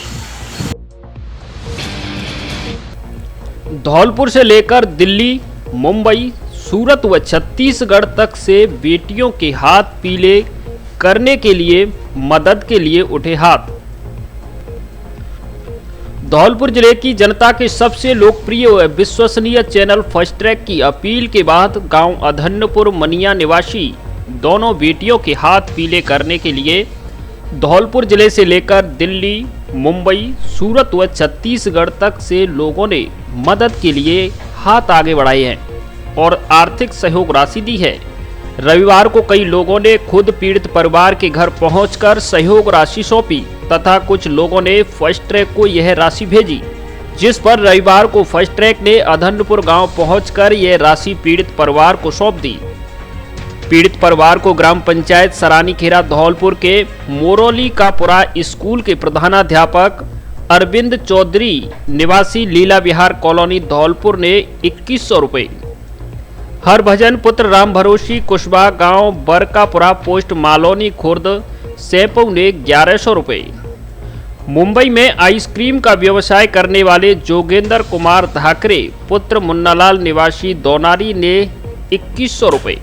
धौलपुर से लेकर दिल्ली, मुंबई, सूरत व छत्तीसगढ़ तक से बेटियों के हाथ पीले करने के लिए मदद के लिए उठे हाथ। धौलपुर जिले की जनता के सबसे लोकप्रिय व विश्वसनीय चैनल फास्ट ट्रैक की अपील के बाद गांव अधन्यपुर मनिया निवासी दोनों बेटियों के हाथ पीले करने के लिए धौलपुर जिले से लेकर दिल्ली, मुंबई, सूरत व छत्तीसगढ़ तक से लोगों ने मदद के लिए हाथ आगे बढ़ाए हैं और आर्थिक सहयोग राशि दी है। रविवार को कई लोगों ने खुद पीड़ित परिवार के घर पहुंचकर सहयोग राशि सौंपी तथा कुछ लोगों ने फास्ट ट्रैक को यह राशि भेजी, जिस पर रविवार को फास्ट ट्रैक ने अधन्यपुर गांव पहुंचकर यह राशि पीड़ित परिवार को सौंप दी। पीड़ित परिवार को ग्राम पंचायत सरानीखेड़ा धौलपुर के मोरोली कापुरा स्कूल के प्रधानाध्यापक अरविंद चौधरी निवासी लीला विहार कॉलोनी धौलपुर ने 2100 रुपये, हरभजन पुत्र राम भरोसी कुशबा गांव बरकापुरा पोस्ट मालोनी खुर्द सैपऊ ने 1100 रुपये, मुंबई में आइसक्रीम का व्यवसाय करने वाले जोगेंद्र कुमार धाकरे पुत्र मुन्नालाल निवासी दोनारी ने 2100 रुपये,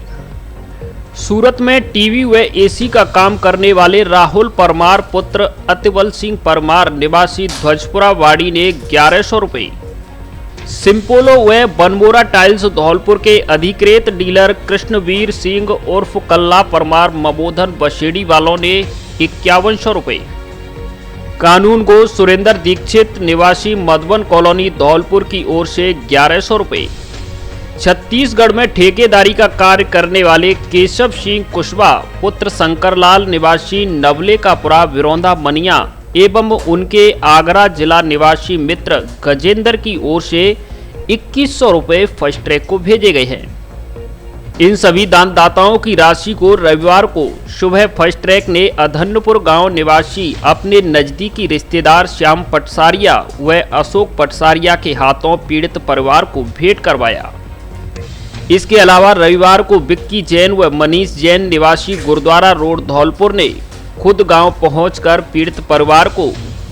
सूरत में टीवी व एसी का काम करने वाले राहुल परमार पुत्र अतिबल सिंह परमार निवासी ध्वजपुरा वाड़ी ने 1100 रुपये, सिंपोलो व बनमोरा टाइल्स धौलपुर के अधिकृत डीलर कृष्णवीर सिंह उर्फ कल्ला परमार मबोधन बशेड़ी वालों ने 5100 रुपये, कानून गो सुरेंद्र दीक्षित निवासी मधुबन कॉलोनी धौलपुर की ओर से 1100 रुपये, छत्तीसगढ़ में ठेकेदारी का कार्य करने वाले केशव सिंह कुशवाहा पुत्र शंकरलाल निवासी नवलेकापुरा विरोंदा मनिया एवं उनके आगरा जिला निवासी मित्र गजेंद्र की ओर से 2100 रुपये फर्स्ट ट्रैक को भेजे गए हैं। इन सभी दानदाताओं की राशि को रविवार को सुबह फर्स्ट ट्रैक ने अधन्नपुर गांव निवासी अपने नजदीकी रिश्तेदार श्याम पटसारिया व अशोक पटसारिया के हाथों पीड़ित परिवार को भेंट करवाया। इसके अलावा रविवार को विक्की जैन व मनीष जैन निवासी गुरुद्वारा रोड धौलपुर ने खुद गांव पहुंचकर पीड़ित परिवार को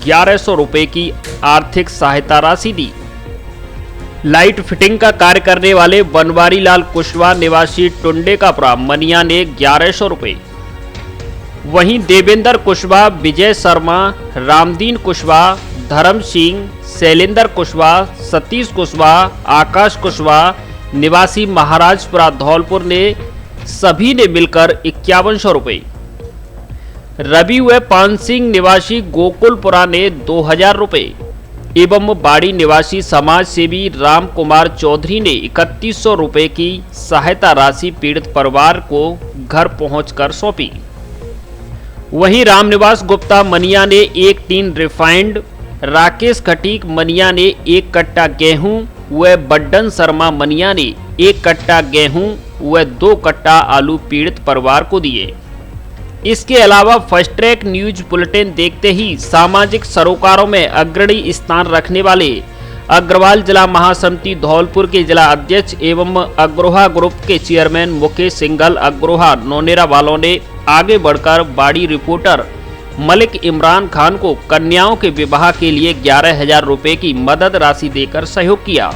1100 रुपये की आर्थिक सहायता राशि दी। लाइट फिटिंग का कार्य करने वाले बनवारी लाल कुशवाहा निवासी टुंडेकापुरा मनिया ने 1100 रुपये, वहीं देवेंद्र कुशवाहा, विजय शर्मा, रामदीन कुशवाहा, धर्म सिंह, शैलेंद्र कुशवाहा, सतीश कुशवाहा, आकाश कुशवाहा निवासी महाराजपुरा धौलपुर ने सभी ने मिलकर 5100 रुपये, रवि व पान सिंह निवासी गोकुलपुरा ने 2000 रुपये एवं बाड़ी निवासी समाज सेवी राम कुमार चौधरी ने 3100 रुपये की सहायता राशि पीड़ित परिवार को घर पहुंचकर सौंपी। वहीं रामनिवास गुप्ता मनिया ने 1 टीन रिफाइंड, राकेश खटीक मनिया ने 1 कट्टा गेहूं व बड्डन शर्मा मनिया ने 1 कट्टा गेहूं व 2 कट्टा आलू पीड़ित परिवार को दिए। इसके अलावा फर्स्ट ट्रैक न्यूज बुलेटिन देखते ही सामाजिक सरोकारों में अग्रणी स्थान रखने वाले अग्रवाल जिला महासमिति धौलपुर के जिला अध्यक्ष एवं अग्रोहा ग्रुप के चेयरमैन मुकेश सिंघल अग्रोहा नौनेरा वालों ने आगे बढ़कर बाड़ी रिपोर्टर मलिक इमरान खान को कन्याओं के विवाह के लिए 11,000 रुपये की मदद राशि देकर सहयोग किया।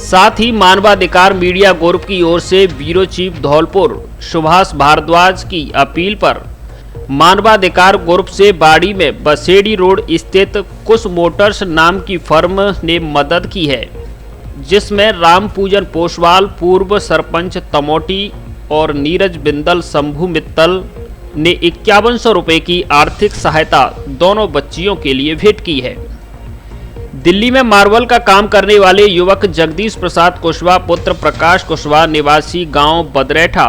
साथ ही मानवाधिकार मीडिया ग्रुप की ओर से ब्यूरो चीफ धौलपुर सुभाष भारद्वाज की अपील पर मानवाधिकार ग्रुप से बाड़ी में बसेड़ी रोड स्थित कुश मोटर्स नाम की फर्म ने मदद की है, जिसमें राम पूजन पोसवाल पूर्व सरपंच तमोटी और नीरज बिंदल शंभू मित्तल ने 5100 रुपये की आर्थिक सहायता दोनों बच्चियों के लिए भेंट की है। दिल्ली में मार्बल का काम करने वाले युवक जगदीश प्रसाद कुशवाहा पुत्र प्रकाश कुशवाहा निवासी गांव बदरेठा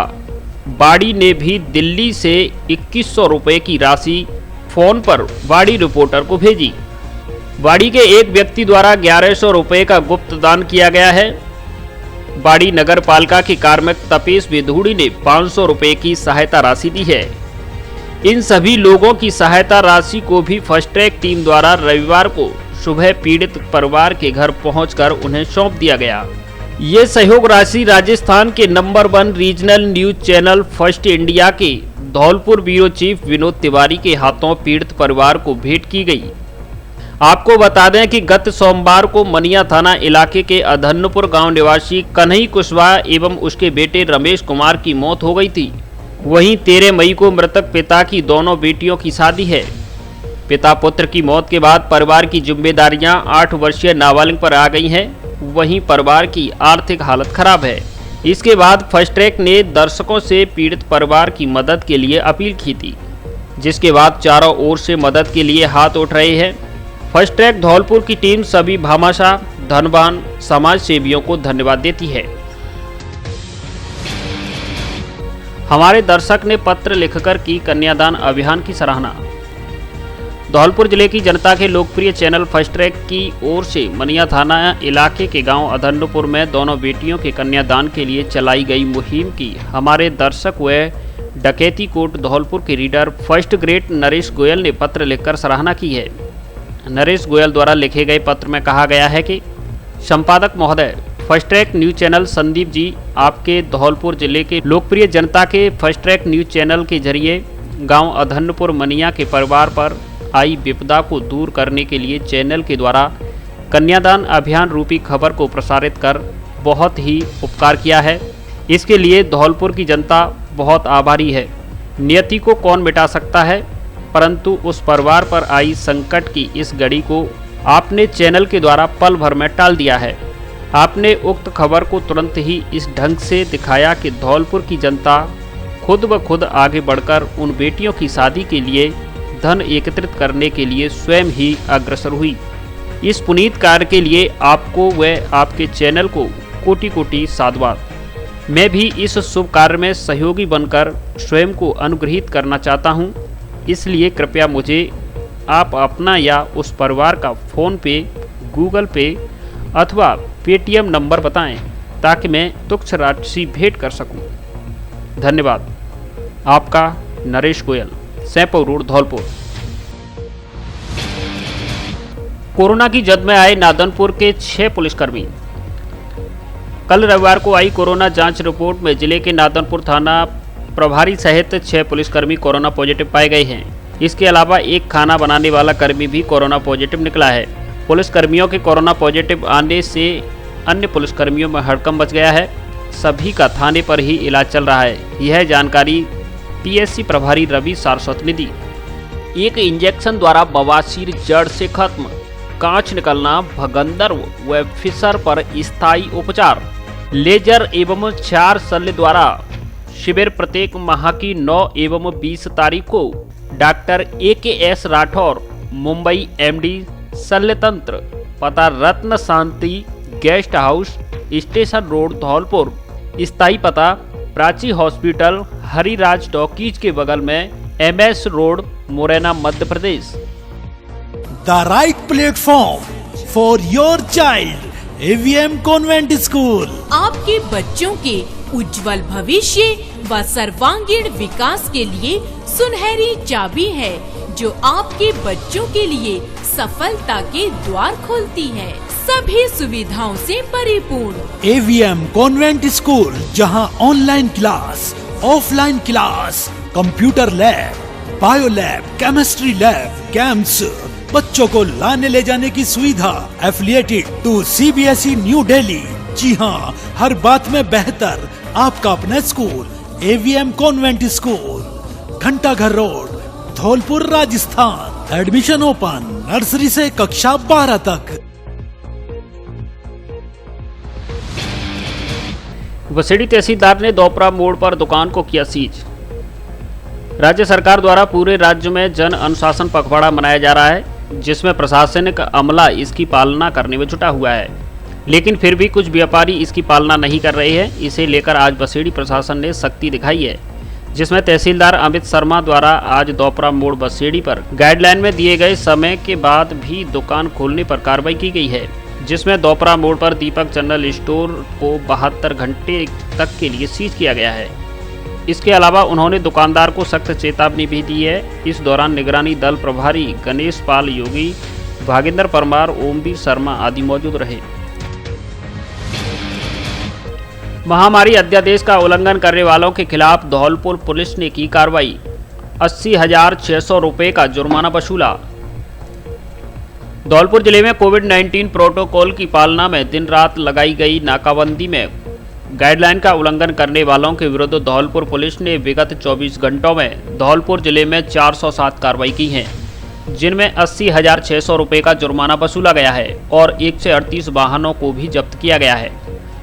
बाड़ी ने भी दिल्ली से 2100 रुपये की राशि फोन पर बाड़ी रिपोर्टर को भेजी। बाड़ी के एक व्यक्ति द्वारा 1100 रुपये का गुप्त दान किया गया है। बाड़ी नगर पालिका के कार्मिक तपेश विधूड़ी ने 500 रुपये की सहायता राशि दी है। इन सभी लोगों की सहायता राशि को भी फर्स्ट ट्रैक टीम द्वारा रविवार को सुबह पीड़ित परिवार के घर पहुंचकर उन्हें सौंप दिया गया। ये सहयोग राशि राजस्थान के number 1 regional news channel first India के धौलपुर ब्यूरो चीफ विनोद तिवारी के हाथों पीड़ित परिवार को भेंट की गई। आपको बता दें कि गत सोमवार को मनिया थाना इलाके के अधन्नपुर गांव निवासी कन्हई कुशवाहा एवं उसके बेटे रमेश कुमार की मौत हो गई थी। वहीं 13 मई को मृतक पिता की दोनों बेटियों की शादी है। पिता पुत्र की मौत के बाद परिवार की जिम्मेदारियां 8 वर्षीय नाबालिग पर आ गई हैं। वहीं परिवार की आर्थिक हालत खराब है। इसके बाद फर्स्ट ट्रैक ने दर्शकों से पीड़ित परिवार की मदद के लिए अपील की थी, जिसके बाद चारों ओर से मदद के लिए हाथ उठ रहे हैं। फर्स्ट ट्रैक धौलपुर की टीम सभी भामाशाह धनवान समाज सेवियों को धन्यवाद देती है। हमारे दर्शक ने पत्र लिखकर की कन्यादान अभियान की सराहना। धौलपुर जिले की जनता के लोकप्रिय चैनल फर्स्ट ट्रैक की ओर से मनिया थाना इलाके के गांव अधन्नपुर में दोनों बेटियों के कन्यादान के लिए चलाई गई मुहिम की हमारे दर्शक व डकैती कोट धौलपुर के reader first grade Naresh Goyal ने पत्र लिखकर सराहना की है। नरेश गोयल द्वारा लिखे गए पत्र में कहा गया है कि संपादक महोदय, first track news channel Sandeep ji आपके धौलपुर जिले के लोकप्रिय जनता के फर्स्ट ट्रैक न्यूज चैनल के जरिए गांव अधन्नपुर मनिया के परिवार पर आई विपदा को दूर करने के लिए चैनल के द्वारा कन्यादान अभियान रूपी खबर को प्रसारित कर बहुत ही उपकार किया है। इसके लिए धौलपुर की जनता बहुत आभारी है। नियति को कौन मिटा सकता है, परंतु उस परिवार पर आई संकट की इस घड़ी को आपने चैनल के द्वारा पल भर में टाल दिया है। आपने उक्त खबर को तुरंत ही इस ढंग से दिखाया कि धौलपुर की जनता खुद ब खुद आगे बढ़कर उन बेटियों की शादी के लिए धन एकत्रित करने के लिए स्वयं ही अग्रसर हुई। इस पुनीत कार्य के लिए आपको व आपके चैनल को कोटि कोटि साधुवाद। मैं भी इस शुभ कार्य में सहयोगी बनकर स्वयं को अनुग्रहित करना चाहता हूं, इसलिए कृपया मुझे आप अपना या उस परिवार का फ़ोन पे, गूगल पे अथवा पेटीएम नंबर बताएं ताकि मैं तुच्छ राशि भेंट कर सकूं। धन्यवाद। आपका नरेश गोयल, सैंपौ रोड, धौलपुर। कोरोना की जद में आए नादनपुर के 6 पुलिसकर्मी। कल रविवार को आई कोरोना जांच रिपोर्ट में जिले के नादनपुर थाना प्रभारी सहित 6 पुलिसकर्मी कोरोना पॉजिटिव पाए गए हैं। इसके अलावा एक खाना बनाने वाला कर्मी भी कोरोना पॉजिटिव निकला है। पुलिसकर्मियों के कोरोना पॉजिटिव आने से अन्य पुलिसकर्मियों में हड़कंप मच गया है। सभी का थाने पर ही इलाज चल रहा है। यह जानकारी पीएससी प्रभारी रवि सारस्वत ने दी। एक इंजेक्शन द्वारा बवासीर जड़ से खत्म, कांच निकलना, भगंदर व फिसर पर स्थायी उपचार, लेजर एवं 4 शल्य द्वारा शिविर प्रत्येक माह की 9 एवं 20 तारीख को doctor AKS Rathore, Mumbai MD, शल्यतंत्र, पता Ratna Shanti guest house, station road, Dholpur, स्थायी पता प्राची हॉस्पिटल, हरिराज टॉकीज के बगल में, MS road, Morena, Madhya Pradesh. The right platform for your child, AVM Convent School। आपके बच्चों के उज्जवल भविष्य व सर्वांगीण विकास के लिए सुनहरी चाबी है, जो आपके बच्चों के लिए सफलता के द्वार खोलती है, सभी सुविधाओं से परिपूर्ण। AVM Convent School, जहां online class, offline class, computer lab, bio lab, chemistry lab, campus, बच्चों को लाने ले जाने की सुविधा, affiliated to CBSE new Delhi. जी हाँ, हर बात में बेहतर आपका अपना school AVM convent school, Ghantaghar road, Dholpur, Rajasthan. Admission open, nursery से कक्षा 12 तक। बसेड़ी तहसीलदार ने दोपरा मोड़ पर दुकान को किया सीज। राज्य सरकार द्वारा पूरे राज्य में जन अनुशासन पखवाड़ा मनाया जा रहा है, जिसमें प्रशासनिक अमला इसकी पालना करने में जुटा हुआ है, लेकिन फिर भी कुछ व्यापारी इसकी पालना नहीं कर रहे हैं। इसे लेकर आज बसेड़ी प्रशासन ने सख्ती दिखाई है, जिसमें तहसीलदार अमित शर्मा द्वारा आज दोपरा मोड़ बसेड़ी पर गाइडलाइन में दिए गए समय के बाद भी दुकान खोलने पर कार्रवाई की गई है, जिसमें दोपरा मोड़ पर दीपक जनरल स्टोर को 72 घंटे तक के लिए सीज किया गया है। इसके अलावा उन्होंने दुकानदार को सख्त चेतावनी भी दी है। इस दौरान निगरानी दल प्रभारी गणेश पाल योगी, भागेंद्र परमार, ओमवीर शर्मा आदि मौजूद रहे। महामारी अध्यादेश का उल्लंघन करने वालों के खिलाफ धौलपुर पुलिस ने की कार्रवाई। 80,600 रुपये का जुर्माना वसूला। धौलपुर जिले में कोविड-19 प्रोटोकॉल की पालना में दिन रात लगाई गई नाकाबंदी में गाइडलाइन का उल्लंघन करने वालों के विरुद्ध धौलपुर पुलिस ने विगत 24 घंटों में धौलपुर जिले में 407 कार्रवाई की है, जिनमें 80,600 रुपये का जुर्माना वसूला गया है और 138 वाहनों को भी जब्त किया गया है।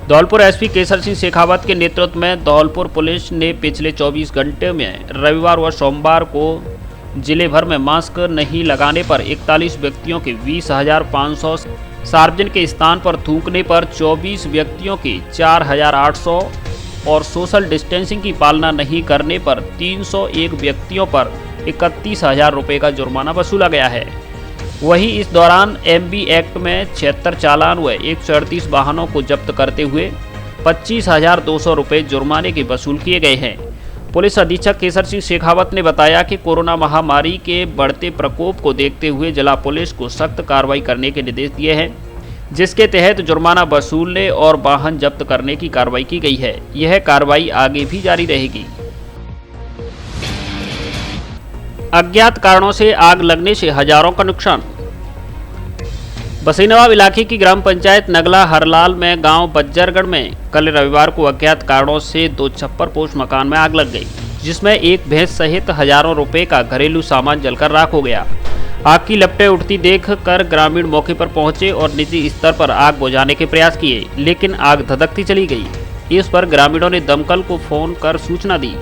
धौलपुर SP केसर सिंह शेखावत के नेतृत्व में धौलपुर पुलिस ने पिछले 24 घंटे में रविवार व सोमवार को जिले भर में मास्क नहीं लगाने पर 41 व्यक्तियों के 20,500, सार्वजनिक स्थान पर थूकने पर 24 व्यक्तियों के 4,800 और सोशल डिस्टेंसिंग की पालना नहीं करने पर 301 व्यक्तियों पर 31,000 रुपये का जुर्माना वसूला गया है। वहीं इस दौरान MB एक्ट में 76 चालान व 138 वाहनों को जब्त करते हुए 25,200 रुपये जुर्माने के वसूल किए गए हैं। पुलिस अधीक्षक केसर सिंह शेखावत ने बताया कि कोरोना महामारी के बढ़ते प्रकोप को देखते हुए जिला पुलिस को सख्त कार्रवाई करने के निर्देश दिए हैं, जिसके तहत जुर्माना वसूलने और वाहन जब्त करने की कार्रवाई की गई है। यह कार्रवाई आगे भी जारी रहेगी। अज्ञात कारणों से आग लगने से हजारों का नुकसान। बसईनवाब इलाके की ग्राम पंचायत नगला हरलाल में गांव बज्जरगढ़ में कल रविवार को अज्ञात कारणों से 2 छप्परपोश मकान में आग लग गई, जिसमें एक भैंस सहित हजारों रुपए का घरेलू सामान जलकर राख हो गया। आग की लपटें उठती देख कर ग्रामीण मौके पर पहुंचे और निजी स्तर पर आग बुझाने के प्रयास किए, लेकिन आग धधकती चली गई। इस पर ग्रामीणों ने दमकल को फोन कर सूचना दी,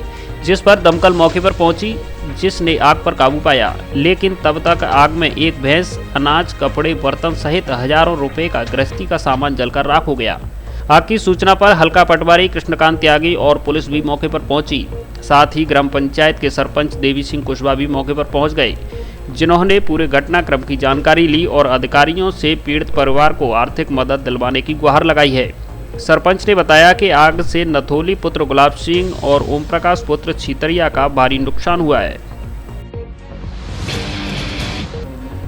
जिस पर दमकल मौके पर पहुंची, जिसने आग पर काबू पाया। लेकिन तब तक आग में एक भैंस, अनाज, कपड़े, बर्तन सहित हजारों रुपए का गृहस्थी का सामान जलकर राख हो गया। आग की सूचना पर हल्का पटवारी कृष्णकांत त्यागी और पुलिस भी मौके पर पहुंची। साथ ही ग्राम पंचायत के सरपंच देवी सिंह कुशवाहा भी मौके पर पहुंच गए, जिन्होंने पूरे घटनाक्रम की जानकारी ली और अधिकारियों से पीड़ित परिवार को आर्थिक मदद दिलवाने की गुहार लगाई है। सरपंच ने बताया कि आग से नथोली पुत्र गुलाब सिंह और ओम प्रकाश पुत्र छीतरिया का भारी नुकसान हुआ है।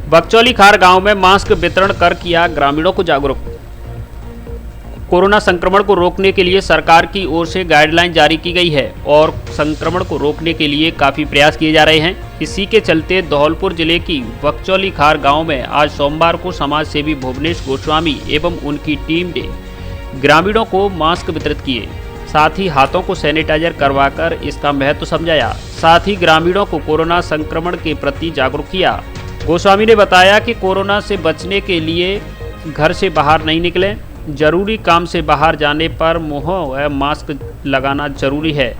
बकचौली खार गांव में मास्क वितरण कर किया ग्रामीणों को जागरूक। कोरोना संक्रमण को रोकने के लिए सरकार की ओर से गाइडलाइन जारी की गई है और संक्रमण को रोकने के लिए काफ़ी प्रयास किए जा रहे हैं। इसी के चलते धौलपुर जिले की बकचौली खार गांव में आज सोमवार को समाज सेवी भुवनेश गोस्वामी एवं उनकी टीम ने ग्रामीणों को मास्क वितरित किए, साथ ही हाथों को सैनिटाइजर करवाकर इसका महत्व समझाया। साथ ही ग्रामीणों को कोरोना संक्रमण के प्रति जागरूक किया। गोस्वामी ने बताया कि कोरोना से बचने के लिए घर से बाहर नहीं निकलें, जरूरी काम से बाहर जाने पर मुंह व मास्क लगाना जरूरी है।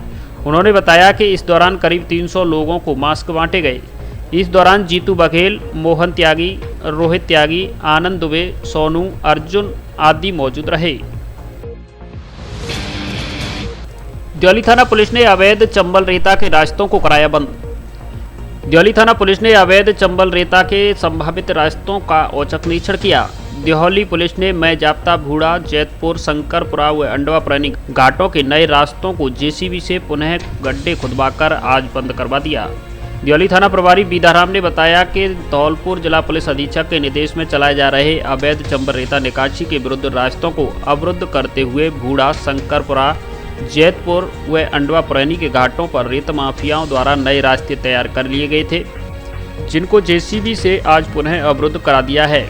उन्होंने बताया कि इस दौरान करीब 300 लोगों को मास्क बांटे गए। इस दौरान जीतू बघेल, मोहन त्यागी, रोहित त्यागी, आनंद दुबे, सोनू, अर्जुन आदि मौजूद रहे। द्योली थाना पुलिस ने अवैध चंबल रेता के रास्तों को कराया बंद। द्योली थाना पुलिस ने अवैध चंबल रेता के संभावित रास्तों का औचक निरीक्षण किया। द्योली पुलिस ने मैं जाप्ता, भूड़ा, जैतपुर, शंकरपुरा व अंडवा पुरानी घाटों के नए रास्तों को जेसीबी से पुनः गड्ढे खुदवाकर आज बंद करवा दिया। द्योली थाना प्रभारी बीदाराम ने बताया कि धौलपुर जिला पुलिस अधीक्षक के निर्देश में चलाए जा रहे अवैध चंबल रेता निकासी के विरुद्ध रास्तों को अवरुद्ध करते हुए भूड़ा, शंकरपुरा, जैतपुर व अंडवा पुरानी के घाटों पर रेत माफियाओं द्वारा नए रास्ते तैयार कर लिए गए थे, जिनको जेसीबी से आज पुनः अवरुद्ध करा दिया है।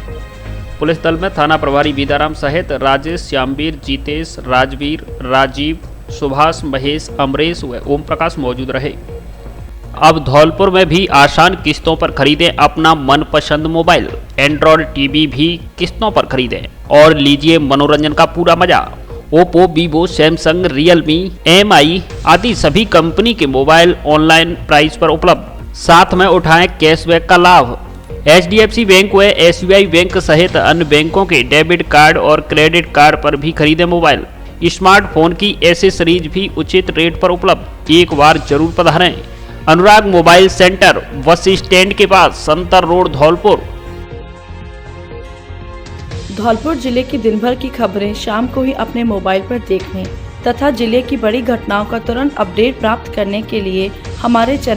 पुलिस दल में थाना प्रभारी बीदाराम सहित राजेश, श्यामवीर, जीतेश, राजवीर, राजीव, सुभाष, महेश, अमरेश व ओम प्रकाश मौजूद रहे। अब धौलपुर में भी आसान किस्तों पर खरीदें अपना मनपसंद मोबाइल। एंड्रॉयड टीवी भी किस्तों पर खरीदें और लीजिए मनोरंजन का पूरा मजा। Oppo, Vivo, Samsung, Realme, MI आदि सभी कंपनी के मोबाइल ऑनलाइन प्राइस पर उपलब्ध। साथ में उठाएं कैशबैक का लाभ। HDFC बैंक व SBI बैंक सहित अन्य बैंकों के डेबिट कार्ड और क्रेडिट कार्ड पर भी खरीदें मोबाइल। स्मार्टफोन की एसेसरीज भी उचित रेट पर उपलब्ध। एक बार जरूर पधारें। अनुराग मोबाइल सेंटर, बस स्टैंड के पास, संतर रोड, धौलपुर। धौलपुर जिले की दिन भर की खबरें शाम को ही अपने मोबाइल पर देखने तथा जिले की बड़ी घटनाओं का तुरंत अपडेट प्राप्त करने के लिए हमारे चैनल